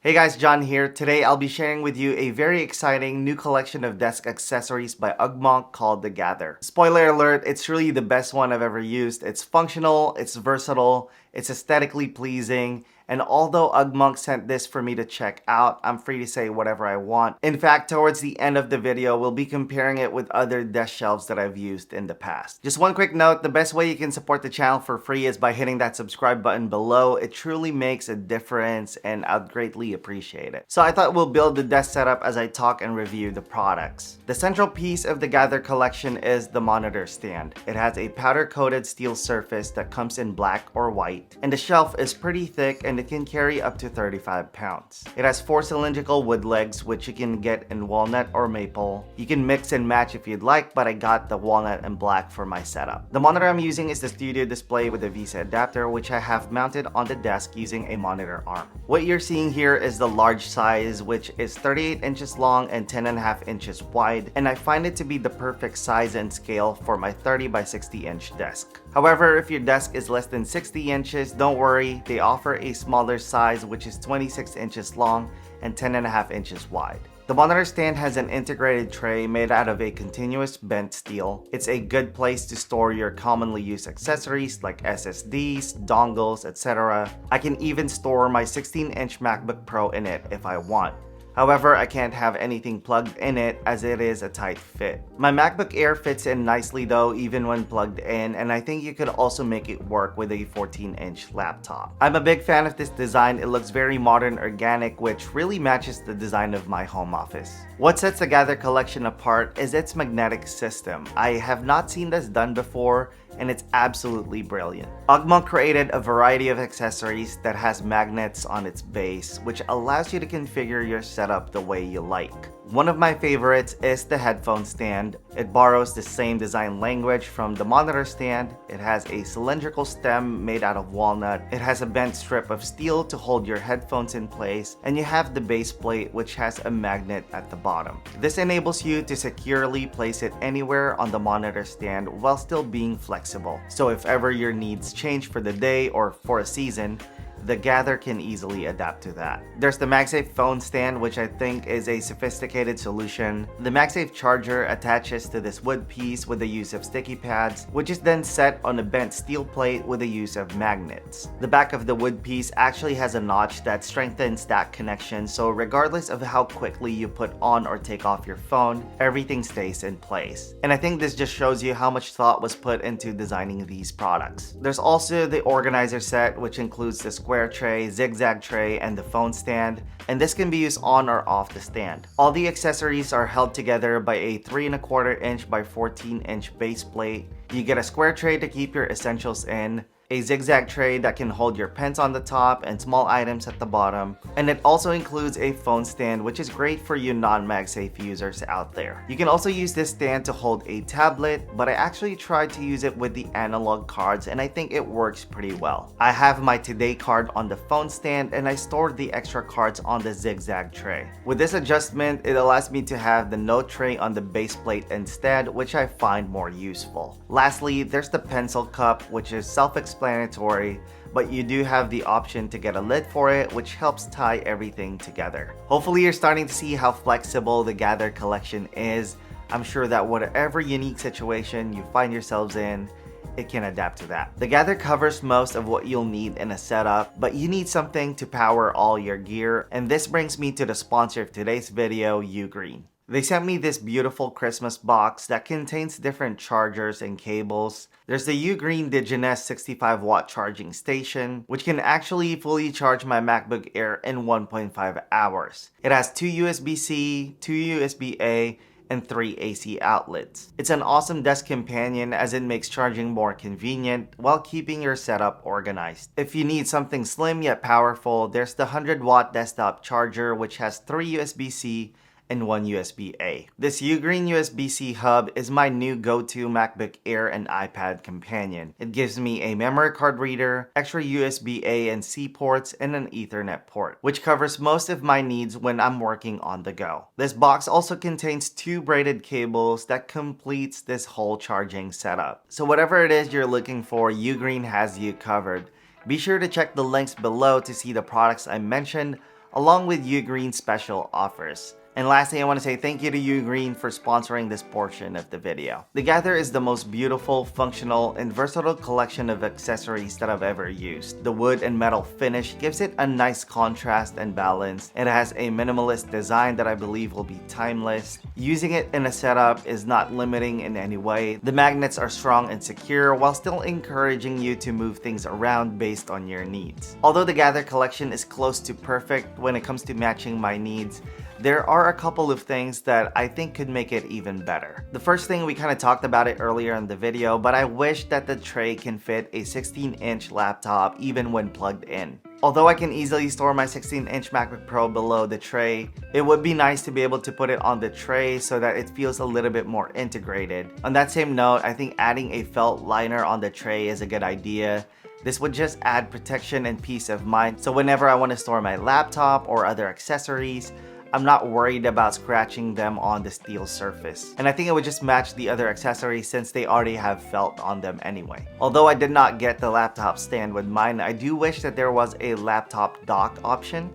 Hey guys, John here. Today I'll be sharing with you a very exciting new collection of desk accessories by Ugmonk called the Gather. Spoiler alert, it's really the best one I've ever used. It's functional, it's versatile, it's aesthetically pleasing, and although Ugmonk sent this for me to check out, I'm free to say whatever I want. In fact, towards the end of the video, we'll be comparing it with other desk shelves that I've used in the past. Just one quick note, the best way you can support the channel for free is by hitting that subscribe button below. It truly makes a difference and I'd greatly appreciate it. So I thought we'll build the desk setup as I talk and review the products. The central piece of the Gather collection is the monitor stand. It has a powder-coated steel surface that comes in black or white, and the shelf is pretty thick and it can carry up to 35 pounds. It has 4 cylindrical wood legs which you can get in walnut or maple. You can mix and match if you'd like, but I got the walnut and black for my setup. The monitor I'm using is the Studio Display with a VESA adapter, which I have mounted on the desk using a monitor arm. What you're seeing here is the large size, which is 38 inches long and 10.5 inches wide, and I find it to be the perfect size and scale for my 30 by 60 inch desk. However, if your desk is less than 60 inches, don't worry, they offer a smaller size which is 26 inches long and 10.5 inches wide. The monitor stand has an integrated tray made out of a continuous bent steel. It's a good place to store your commonly used accessories like SSDs, dongles, etc. I can even store my 16-inch MacBook Pro in it if I want. However, I can't have anything plugged in it as it is a tight fit. My MacBook Air fits in nicely though even when plugged in, and I think you could also make it work with a 14-inch laptop. I'm a big fan of this design. It looks very modern, organic, which really matches the design of my home office. What sets the Gather collection apart is its magnetic system. I have not seen this done before, and it's absolutely brilliant. Ugmonk created a variety of accessories that has magnets on its base, which allows you to configure your setup the way you like. One of my favorites is the headphone stand. It borrows the same design language from the monitor stand. It has a cylindrical stem made out of walnut. It has a bent strip of steel to hold your headphones in place, and you have the base plate which has a magnet at the bottom. This enables you to securely place it anywhere on the monitor stand while still being flexible. So if ever your needs change for the day or for a season, the Gather can easily adapt to that. There's the MagSafe phone stand, which I think is a sophisticated solution. The MagSafe charger attaches to this wood piece with the use of sticky pads, which is then set on a bent steel plate with the use of magnets. The back of the wood piece actually has a notch that strengthens that connection, so regardless of how quickly you put on or take off your phone, everything stays in place. And I think this just shows you how much thought was put into designing these products. There's also the organizer set, which includes the square tray, zigzag tray, and the phone stand, and this can be used on or off the stand. All the accessories are held together by a 3¼ inch by 14 inch base plate. You get a square tray to keep your essentials in, a zigzag tray that can hold your pens on the top and small items at the bottom, and it also includes a phone stand, which is great for you non-MagSafe users out there. You can also use this stand to hold a tablet, but I actually tried to use it with the analog cards and I think it works pretty well. I have my Today card on the phone stand and I stored the extra cards on the zigzag tray. With this adjustment, it allows me to have the note tray on the base plate instead, which I find more useful. Lastly, there's the pencil cup, which is self-explanatory, but you do have the option to get a lid for it, which helps tie everything together. Hopefully you're starting to see how flexible the Gather collection is. I'm sure that whatever unique situation you find yourselves in, it can adapt to that. The Gather covers most of what you'll need in a setup, but you need something to power all your gear, and this brings me to the sponsor of today's video, Ugreen. They sent me this beautiful Christmas box that contains different chargers and cables. There's the Ugreen Digenest 65-watt charging station, which can actually fully charge my MacBook Air in 1.5 hours. It has 2 USB-C, 2 USB-A, and 3 AC outlets. It's an awesome desk companion as it makes charging more convenient while keeping your setup organized. If you need something slim yet powerful, there's the 100-watt desktop charger, which has 3 USB-C and 1 USB-A. This Ugreen USB-C hub is my new go-to MacBook Air and iPad companion. It gives me a memory card reader, extra USB-A and C ports, and an Ethernet port, which covers most of my needs when I'm working on the go. This box also contains 2 braided cables that completes this whole charging setup. So whatever it is you're looking for, Ugreen has you covered. Be sure to check the links below to see the products I mentioned, along with Ugreen special offers. And lastly, I want to say thank you to Ugreen for sponsoring this portion of the video. The Gather is the most beautiful, functional, and versatile collection of accessories that I've ever used. The wood and metal finish gives it a nice contrast and balance. It has a minimalist design that I believe will be timeless. Using it in a setup is not limiting in any way. The magnets are strong and secure while still encouraging you to move things around based on your needs. Although the Gather collection is close to perfect when it comes to matching my needs, there are a couple of things that I think could make it even better. The first thing, we kind of talked about it earlier in the video, but I wish that the tray can fit a 16-inch laptop even when plugged in. Although I can easily store my 16-inch MacBook Pro below the tray, it would be nice to be able to put it on the tray so that it feels a little bit more integrated. On that same note, I think adding a felt liner on the tray is a good idea. This would just add protection and peace of mind, so whenever I want to store my laptop or other accessories, I'm not worried about scratching them on the steel surface. And I think it would just match the other accessories since they already have felt on them anyway. Although I did not get the laptop stand with mine, I do wish that there was a laptop dock option.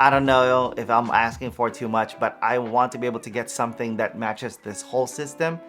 I don't know if I'm asking for too much, but I want to be able to get something that matches this whole system,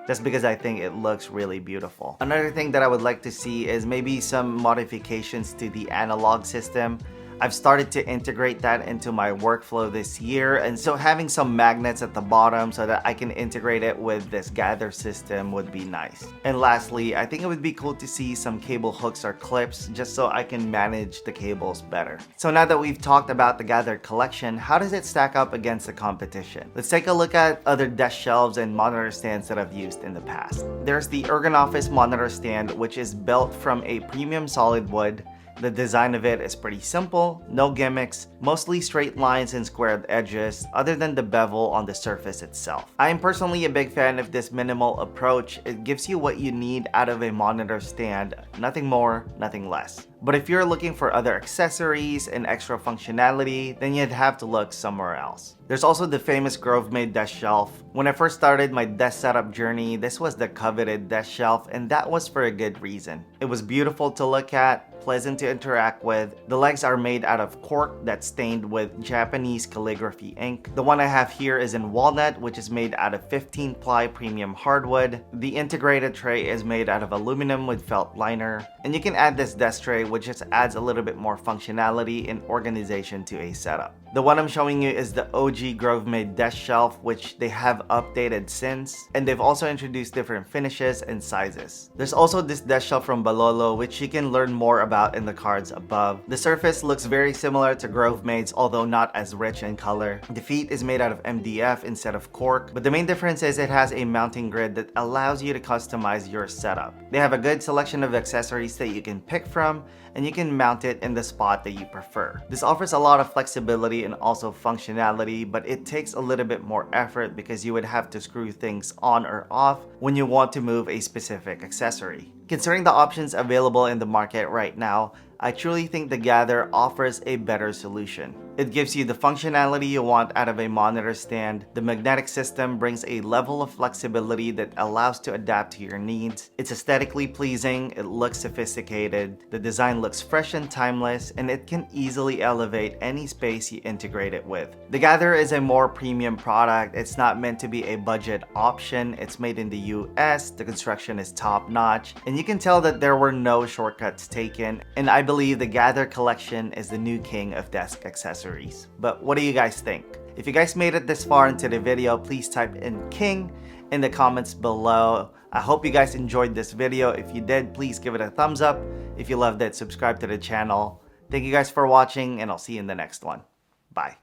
just because I think it looks really beautiful. Another thing that I would like to see is maybe some modifications to the analog system. I've started to integrate that into my workflow this year, and so having some magnets at the bottom so that I can integrate it with this Gather system would be nice. And lastly, I think it would be cool to see some cable hooks or clips just so I can manage the cables better. So now that we've talked about the Gather collection, how does it stack up against the competition? Let's take a look at other desk shelves and monitor stands that I've used in the past. There's the Ergonoffice monitor stand, which is built from a premium solid wood. The design of it is pretty simple, no gimmicks, mostly straight lines and squared edges other than the bevel on the surface itself. I am personally a big fan of this minimal approach. It gives you what you need out of a monitor stand, nothing more, nothing less. But if you're looking for other accessories and extra functionality, then you'd have to look somewhere else. There's also the famous Grove-made desk shelf. When I first started my desk setup journey, this was the coveted desk shelf, and that was for a good reason. It was beautiful to look at, pleasant to interact with. The legs are made out of cork that's stained with Japanese calligraphy ink. The one I have here is in walnut, which is made out of 15-ply premium hardwood. The integrated tray is made out of aluminum with felt liner. And you can add this desk tray, which just adds a little bit more functionality and organization to a setup. The one I'm showing you is the OG Grove-made desk shelf, which they have updated since, and they've also introduced different finishes and sizes. There's also this desk shelf from Balolo, which you can learn more about in the cards above. The surface looks very similar to Grove-made's, although not as rich in color. The feet is made out of MDF instead of cork, but the main difference is it has a mounting grid that allows you to customize your setup. They have a good selection of accessories that you can pick from, and you can mount it in the spot that you prefer. This offers a lot of flexibility and also functionality, but it takes a little bit more effort because you would have to screw things on or off when you want to move a specific accessory. Considering the options available in the market right now, I truly think the Gather offers a better solution. It gives you the functionality you want out of a monitor stand. The magnetic system brings a level of flexibility that allows to adapt to your needs. It's aesthetically pleasing, it looks sophisticated, the design looks fresh and timeless, and it can easily elevate any space you integrate it with. The Gather is a more premium product. It's not meant to be a budget option. It's made in the US, the construction is top notch, and you can tell that there were no shortcuts taken, and I believe the Gather collection is the new king of desk accessories. But what do you guys think? If you guys made it this far into the video, please type in king in the comments below. I hope you guys enjoyed this video. If you did, please give it a thumbs up. If you loved it, subscribe to the channel. Thank you guys for watching, and I'll see you in the next one. Bye.